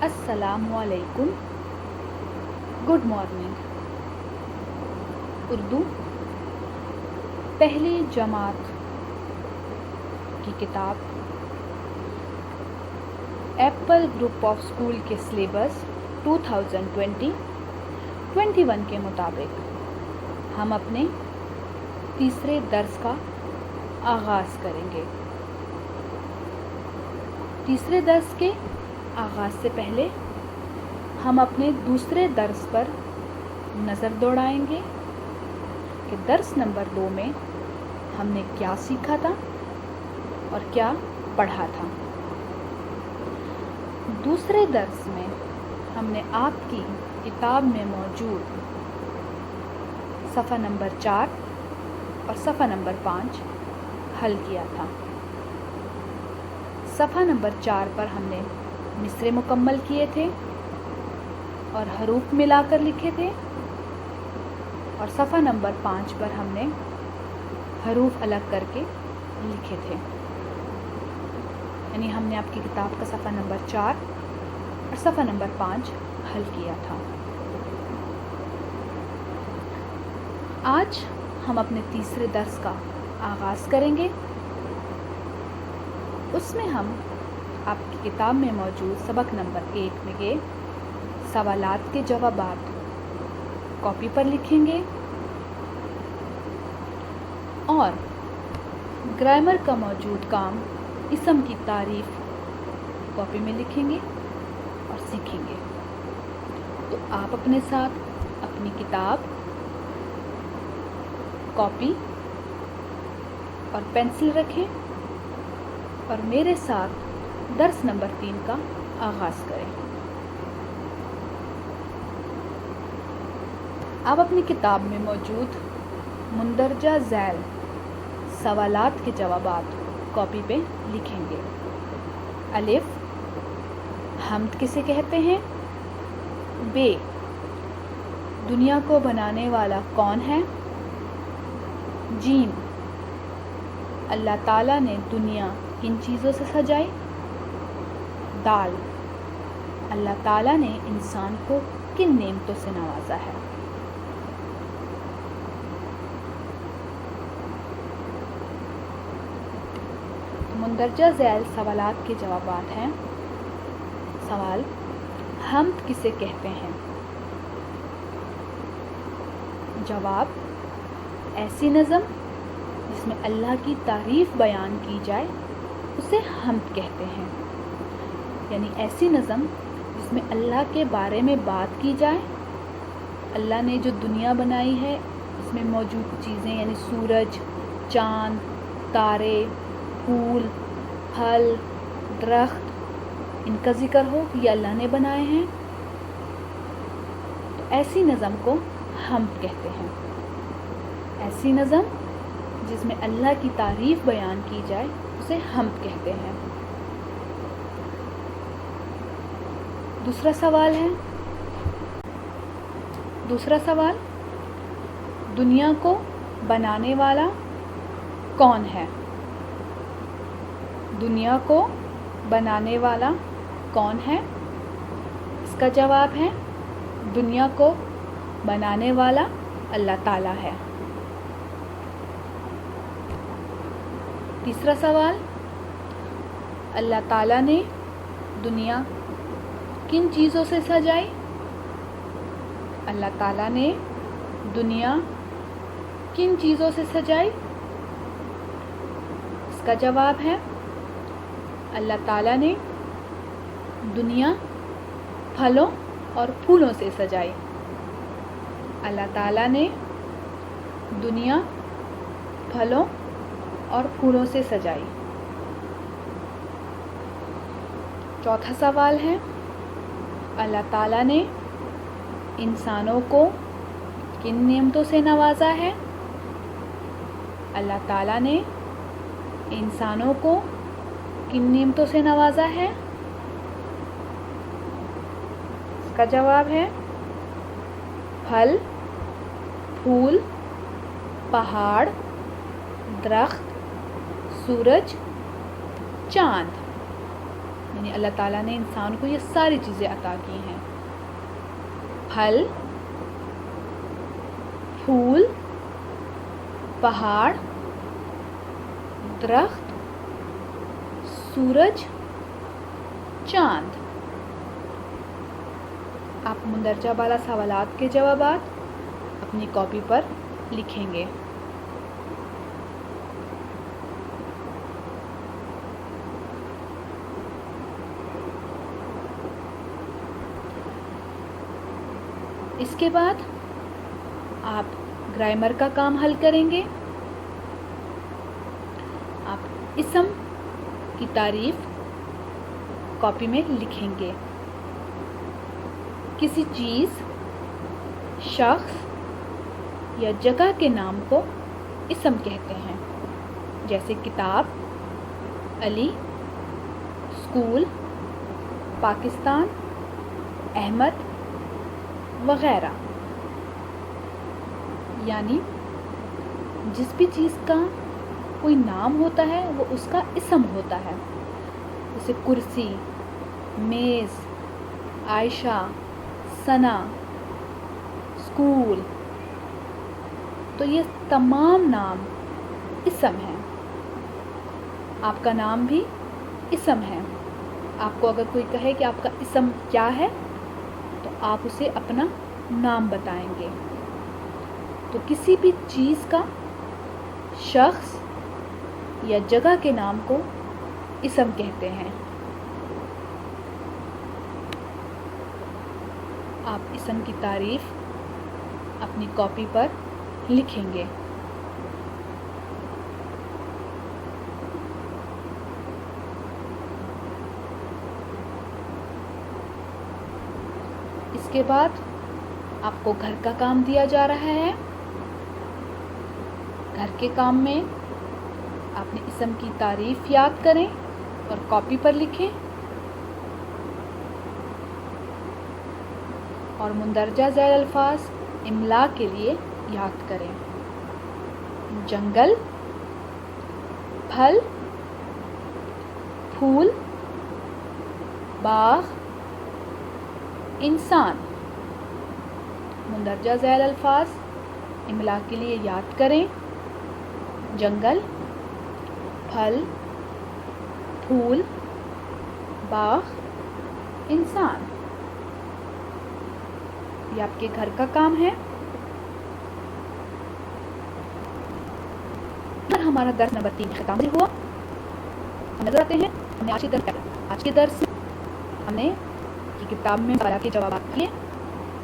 السلام علیکم. Good morning. Urdu پہلی جماعت کی کتاب ایپل گروپ آف اسکول کے سلیبس 2020-21 کے مطابق ہم اپنے تیسرے درس کا آغاز کریں گے. تیسرے درس کے آغاز سے پہلے ہم اپنے دوسرے درس پر نظر دوڑائیں گے کہ درس نمبر 2 میں ہم نے کیا سیکھا تھا اور کیا پڑھا تھا. دوسرے درس میں ہم نے آپ کی کتاب میں موجود صفحہ نمبر 4 اور صفحہ نمبر 5 حل کیا تھا. صفحہ نمبر 4 پر ہم نے مصرے مکمل کیے تھے اور حروف ملا کر لکھے تھے، اور صفحہ نمبر 5 پر ہم نے حروف الگ کر کے لکھے تھے. یعنی ہم نے آپ کی کتاب کا صفحہ نمبر 4 اور صفحہ نمبر 5 حل کیا تھا. آج ہم اپنے تیسرے درس کا آغاز کریں گے. اس میں ہم آپ کی کتاب میں موجود سبق نمبر 1 میں کے سوالات کے جوابات کاپی پر لکھیں گے اور گرامر کا موجود کام اسم کی تعریف کاپی میں لکھیں گے اور سیکھیں گے. تو آپ اپنے ساتھ اپنی کتاب، کاپی اور پینسل رکھیں اور میرے ساتھ درس نمبر 3 کا آغاز کریں. آپ اپنی کتاب میں موجود مندرجہ ذیل سوالات کے جوابات کاپی پہ لکھیں گے. الف، حمد کسے کہتے ہیں؟ بے، دنیا کو بنانے والا کون ہے؟ جیم، اللہ تعالیٰ نے دنیا کن چیزوں سے سجائی؟ دال، اللہ تعالیٰ نے انسان کو کن نعمتوں سے نوازا ہے؟ مندرجہ ذیل سوالات کے جوابات ہیں. سوال، حمد کسے کہتے ہیں؟ جواب، ایسی نظم جس میں اللہ کی تعریف بیان کی جائے اسے حمد کہتے ہیں. یعنی ایسی نظم جس میں اللہ کے بارے میں بات کی جائے. اللہ نے جو دنیا بنائی ہے اس میں موجود چیزیں یعنی سورج، چاند، تارے، پھول، پھل، درخت، ان کا ذکر ہو کہ یہ اللہ نے بنائے ہیں، تو ایسی نظم کو حمد کہتے ہیں. ایسی نظم جس میں اللہ کی تعریف بیان کی جائے اسے حمد کہتے ہیں. دوسرا سوال، دنیا کو بنانے والا کون ہے؟ دنیا کو بنانے والا کون ہے؟ اس کا جواب ہے دنیا کو بنانے والا اللہ تعالیٰ ہے. تیسرا سوال، اللہ تعالیٰ نے دنیا کن چیزوں سے سجائی؟ اللہ تعالیٰ نے دنیا کن چیزوں سے سجائی؟ اس کا جواب ہے اللہ تعالیٰ نے دنیا پھلوں اور پھولوں سے سجائی. اللہ تعالیٰ نے دنیا پھلوں اور پھولوں سے سجائی. چوتھا سوال ہے، اللہ تعالیٰ نے انسانوں کو کن نعمتوں سے نوازا ہے؟ اللہ تعالیٰ نے انسانوں کو کن نعمتوں سے نوازا ہے؟ اس کا جواب ہے پھل، پھول، پہاڑ، درخت، سورج، چاند. یعنی اللہ تعالیٰ نے انسان کو یہ ساری چیزیں عطا کی ہیں: پھل، پھول، پہاڑ، درخت، سورج، چاند۔ آپ مندرجہ بالا سوالات کے جوابات اپنی کاپی پر لکھیں گے۔ اس کے بعد آپ گرامر کا کام حل کریں گے۔ آپ اسم کی تعریف کاپی میں لکھیں گے۔ کسی چیز، شخص یا جگہ کے نام کو اسم کہتے ہیں، جیسے کتاب، علی، اسکول، پاکستان، احمد وغیرہ۔ یعنی جس بھی چیز کا کوئی نام ہوتا ہے وہ اس کا اسم ہوتا ہے، جیسے کرسی، میز، عائشہ، ثنا، اسکول۔ تو یہ تمام نام اسم ہیں۔ آپ کا نام بھی اسم ہے۔ آپ کو اگر کوئی کہے کہ آپ کا اسم کیا ہے تو آپ اسے اپنا نام بتائیں گے۔ تو کسی بھی چیز کا، شخص یا جگہ کے نام کو اسم کہتے ہیں۔ آپ اسم کی تعریف اپنی کاپی پر لکھیں گے۔ اس کے بعد آپ کو گھر کا کام دیا جا رہا ہے۔ گھر کے کام میں آپ نے اسم کی تعریف یاد کریں اور کاپی پر لکھیں، اور مندرجہ ذیل الفاظ املا کے لیے یاد کریں: جنگل، پھل، پھول، باغ، انسان۔ مندرجہ ذیل الفاظ املا کے لیے یاد کریں: جنگل، پھل، پھول، باغ، انسان۔ یہ آپ کے گھر کا کام ہے۔ ہمارا درس نمبر 3 ختم ہوا۔ ہم نظر آتے ہیں ہم نے آج کے درس میں ہم نے کتاب میں سوالات کے جوابات کیے۔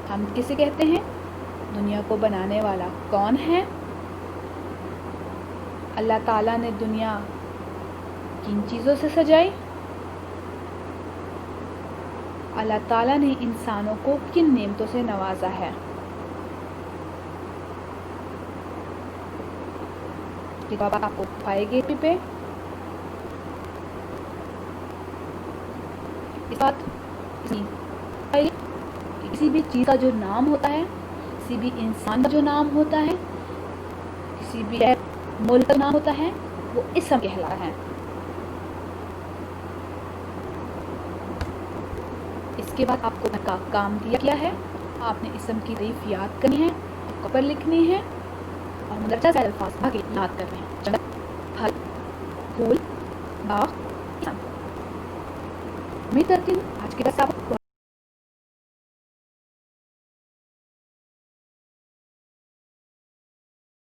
ہم کسے کہتے ہیں؟ دنیا کو بنانے والا کون ہے؟ اللہ تعالیٰ نے دنیا کن چیزوں سے سجائی؟ اللہ تعالیٰ نے انسانوں کو کن نعمتوں سے نوازا ہے؟ جواب آپ کو پائے گے پہ۔ اس بات کسی بھی چیز کا جو نام ہوتا ہے، کسی بھی انسان کا جو نام ہوتا ہے، کسی بھی ملک کا نام ہوتا ہے، وہ اسم کہلاتا ہے۔ اس کے بعد آپ کو گھر کا کام دیا گیا ہے۔ آپ نے اسم کی تعریف یاد کرنی ہے، کاپی پر لکھنی ہے، اور مندرجہ ذیل الفاظ آگے یاد کرنے ہیں: جنگل، پھل، پھول، باغ، انسان۔ امید کرتی ہوں آج کے درس آپ کو